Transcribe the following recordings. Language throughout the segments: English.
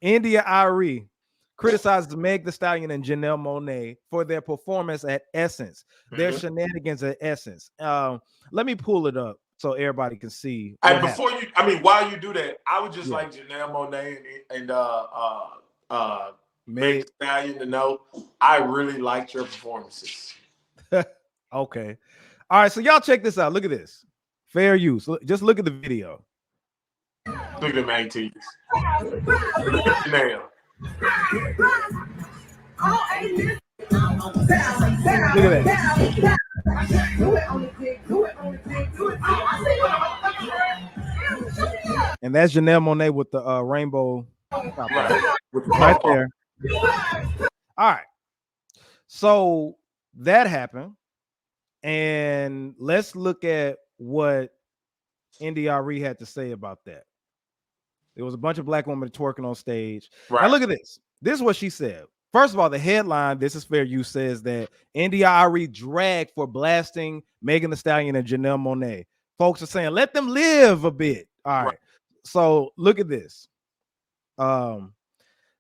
India Arie criticizes Meg Thee Stallion and Janelle Monae for their performance at Essence, their shenanigans at Essence. Let me pull it up so everybody can see. And before you, while you do that, I would just like Janelle Monae and Meg Thee Stallion to know I really liked your performances. Okay. All right, so y'all check this out. Look at this. Fair use. Just look at the video. Look at the main teeth. Janelle. Look at that. And that's Janelle Monae with the rainbow right there. All right. So that happened. And let's look at what India Arie had to say about that. There was a bunch of black women twerking on stage. Right. Now look at this. This is what she said. First of all, the headline, This Is Fair Use, says that India Arie dragged for blasting Megan Thee Stallion and Janelle Monae. Folks are saying, let them live a bit. All right. So look at this.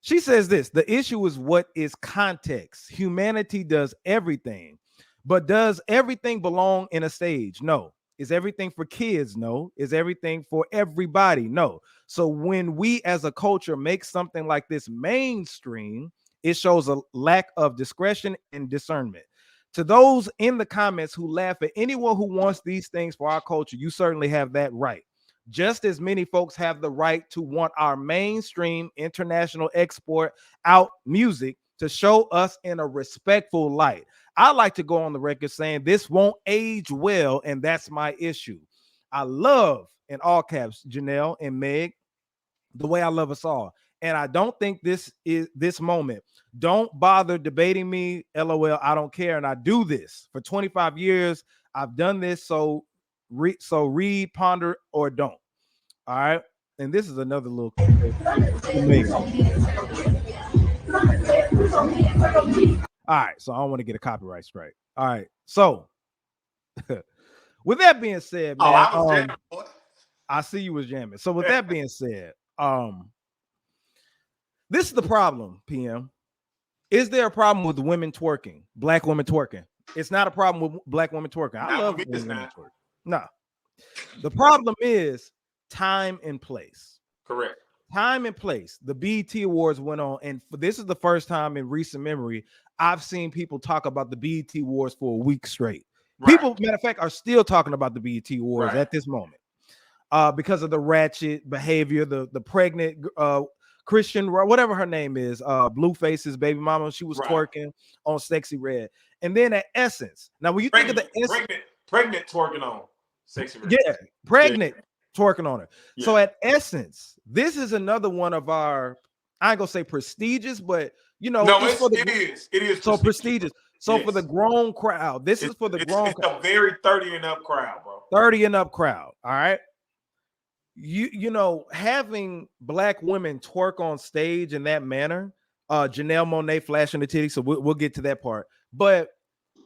She says this. The issue is what is context. Humanity does everything. But does everything belong in a stage? No. Is everything for kids? No. Is everything for everybody? No. So when we as a culture make something like this mainstream, it shows a lack of discretion and discernment. To those in the comments who laugh at anyone who wants these things for our culture, you certainly have that right. Just as many folks have the right to want our mainstream international export out music to show us in a respectful light. I like to go on the record saying this won't age well, and that's my issue. I love, in all caps, Janelle and Meg, the way I love us all. And I don't think this is this moment. Don't bother debating me. LOL, I don't care. And I do this for 25 years. I've done this. So read, ponder, or don't. All right. And this is another little all right, so I don't want to get a copyright strike. All right, so with that being said, man, I was jamming, boy. I see you was jamming. So with that being said, this is the problem, PM. Is there a problem with women twerking, black women twerking? It's not a problem with black women twerking. I love women twerking. No, the problem is time and place. Correct. Time and place. The BET Awards went on, and this is the first time in recent memory I've seen people talk about the BET Awards for a week straight. Right. People, matter of fact, are still talking about the BET Awards at this moment because of the ratchet behavior, the pregnant Christian, whatever her name is, Blueface's baby mama. She was twerking on Sexy Red, and then at Essence. Now, when you think of the pregnant twerking on Sexy Red, pregnant. Twerking on her. Yeah. So at Essence, this is another one of our, I ain't gonna say prestigious, but you know, it is so prestigious. So for the grown crowd, this is for the grown crowd. It's a very 30 and up crowd, bro. 30 and up crowd. All right. You know, having black women twerk on stage in that manner, Janelle Monae flashing the titties, so we'll get to that part. But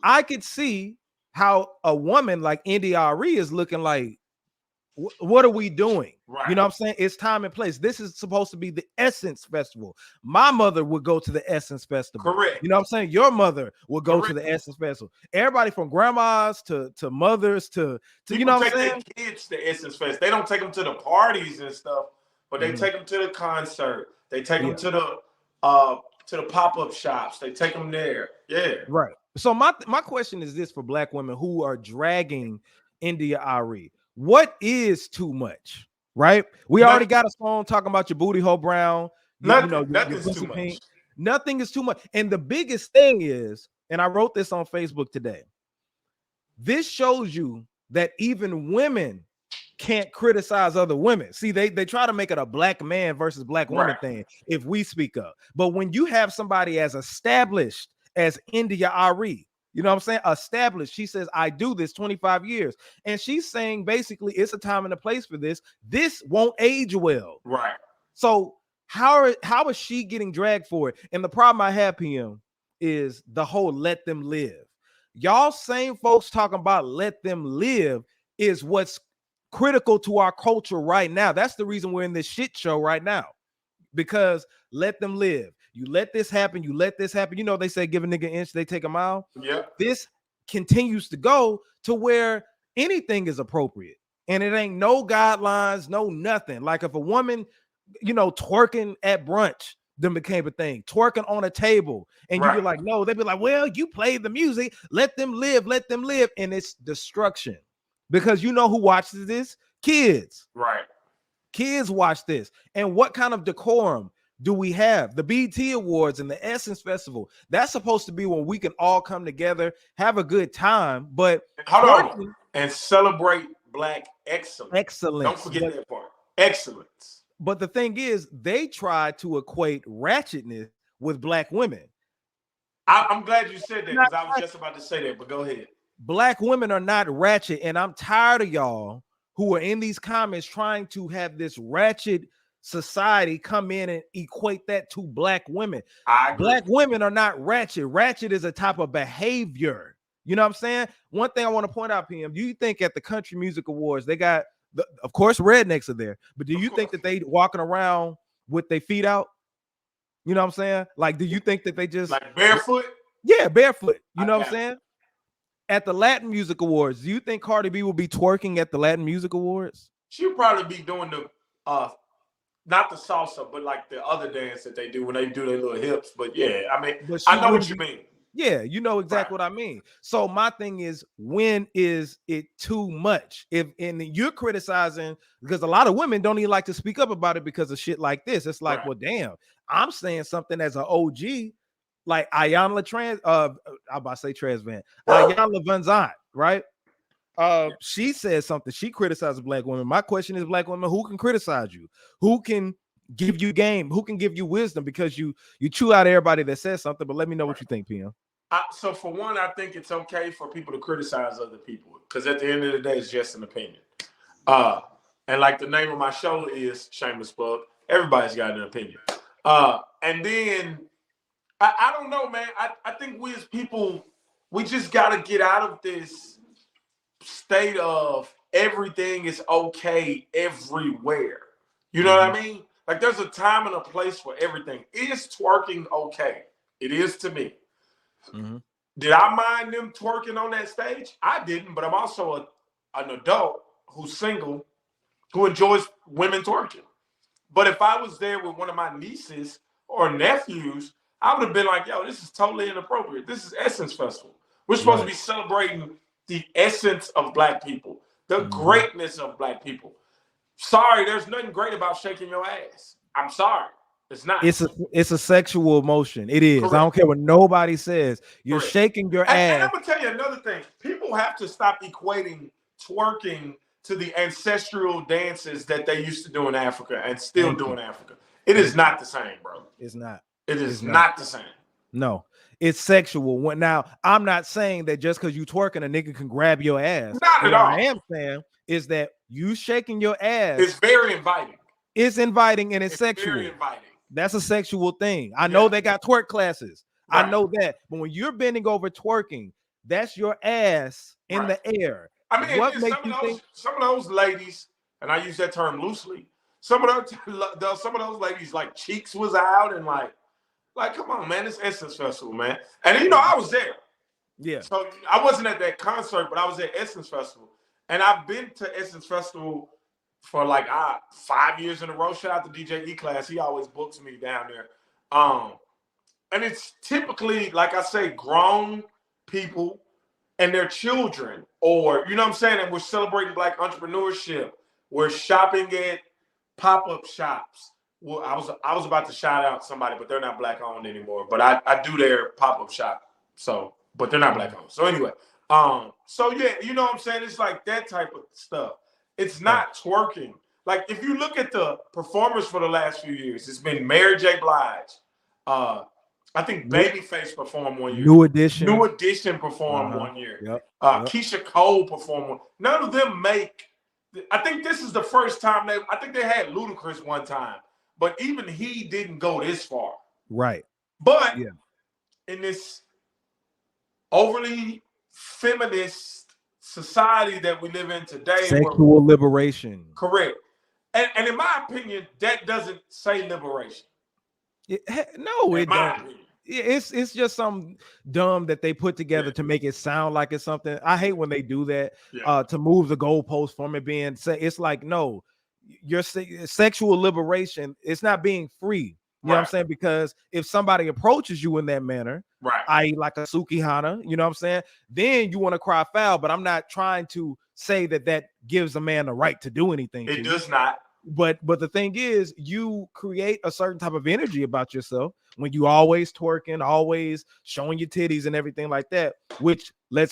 I could see how a woman like India Arie is looking like, what are we doing? Right. You know what I'm saying? It's time and place. This is supposed to be the Essence Festival. My mother would go to the Essence Festival. Correct. You know what I'm saying? Your mother will go to the Essence Festival. Everybody from grandmas to mothers to you know what I'm saying? Their kids to Essence Fest. They don't take them to the parties and stuff, but they take them to the concert. They take them to the pop-up shops. They take them there. Yeah. Right. So my question is this for black women who are dragging India Arie. What is too much, right? We already got a song talking about your booty hole brown. Nothing's too much. Nothing is too much. And the biggest thing is, and I wrote this on Facebook today, this shows you that even women can't criticize other women. See, they try to make it a black man versus black woman thing if we speak up. But when you have somebody as established as India Arie, you know what I'm saying? Established. She says, I do this 25 years. And she's saying basically it's a time and a place for this. This won't age well. Right. So how is she getting dragged for it? And the problem I have, PM, is the whole let them live. Y'all same folks talking about let them live is what's critical to our culture right now. That's the reason we're in this shit show right now. because let them live. You let this happen. You let this happen. You know, they say give a nigga an inch, they take a mile. Yeah. This continues to go to where anything is appropriate. And it ain't no guidelines, no nothing. Like if a woman, you know, twerking at brunch, then became a thing, twerking on a table. And you be like, no, they'd be like, well, you play the music, let them live, let them live. And it's destruction. Because you know who watches this? Kids. Right. Kids watch this. And what kind of decorum do we have? The BET Awards and the Essence Festival. That's supposed to be when we can all come together, have a good time. But hold on. And celebrate Black excellence. Excellence. Don't forget that part. Excellence. But the thing is, they try to equate ratchetness with Black women. I'm glad you said that because I was just about to say that, but go ahead. Black women are not ratchet, and I'm tired of y'all who are in these comments trying to have this ratchet society come in and equate that to Black women. Black women are not ratchet. Ratchet is a type of behavior. You know what I'm saying? One thing I want to point out, PM, do you think at the Country Music Awards, they got, of course, rednecks are there, but do you think that they walking around with their feet out? You know what I'm saying? Like, do you think that they just like barefoot? Yeah, barefoot. You know what I'm saying? At the Latin Music Awards, do you think Cardi B will be twerking at the Latin Music Awards? She'll probably be doing the not the salsa, but like the other dance that they do when they do their little hips. But yeah, I mean, I know what you mean. Yeah, you know exactly what I mean. So my thing is, when is it too much? And you're criticizing because a lot of women don't even like to speak up about it because of shit like this. It's like, well, damn, I'm saying something as an OG, like Ayanna I'm about to say Trans Van, Ayanna Van Zandt, right? She says something. She criticizes Black women. My question is, Black women, who can criticize you? Who can give you game? Who can give you wisdom? Because you chew out everybody that says something. But let me know what you think, PM. So for one, I think it's okay for people to criticize other people because at the end of the day, it's just an opinion. And like the name of my show is Shameless Plug. Everybody's got an opinion. And then I don't know, man. I think we as people, we just got to get out of this state of everything is okay everywhere. You know what I mean? Like there's a time and a place for everything. Is twerking okay? It is to me. Did I mind them twerking on that stage? I didn't, but I'm also an adult who's single who enjoys women twerking. But if I was there with one of my nieces or nephews, I would have been like, yo, this is totally inappropriate. This is Essence Festival. We're supposed to be celebrating the essence of Black people, the greatness of Black people. Sorry, there's nothing great about shaking your ass. I'm sorry. It's not. It's a sexual emotion. It is. Correct. I don't care what nobody says. You're shaking your ass. And I'm gonna tell you another thing. People have to stop equating twerking to the ancestral dances that they used to do in Africa and still do in Africa. It is not the same, bro. It's not. It is not the same. No, it's sexual. Now, I'm not saying that just because you twerking, a nigga can grab your ass. Not at all. What I am saying is that you shaking your ass. It's very inviting. It's inviting and it's sexual. Very inviting. That's a sexual thing. I know they got twerk classes. Right. I know that. But when you're bending over twerking, that's your ass in the air. I mean, what makes you think some of those ladies, and I use that term loosely, some of those ladies like cheeks was out and like come on, man, it's Essence Festival, man. And you know, I was there. Yeah. So I wasn't at that concert, but I was at Essence Festival. And I've been to Essence Festival for like 5 years in a row. Shout out to DJ E-Class. He always books me down there. And it's typically, like I say, grown people and their children, or, you know what I'm saying? And we're celebrating Black entrepreneurship. We're shopping at pop-up shops. Well, I was about to shout out somebody, but they're not Black owned anymore. But I do their pop-up shop. So, but they're not Black owned. So anyway, so yeah, you know what I'm saying? It's like that type of stuff. It's not twerking. Like if you look at the performers for the last few years, it's been Mary J. Blige. I think Babyface performed 1 year. New Edition performed 1 year. Keisha Cole performed one. None of them make. I think this is the first time I think they had Ludacris one time, but even he didn't go this far. Right. But in this overly feminist society that we live in today, sexual liberation. Correct. And in my opinion, that doesn't say liberation. No, In it my don't. opinion. It's just some dumb that they put together to make it sound like it's something. I hate when they do that to move the goalpost from it being say. It's like, no, your sexual liberation, it's not being free. You know what I'm saying? Because if somebody approaches you in that manner, i.e. like a Sukihana, you know what I'm saying? Then you want to cry foul, but I'm not trying to say that gives a man the right to do anything. It does not. But the thing is, you create a certain type of energy about yourself when you always twerking, always showing your titties and everything like that, which let's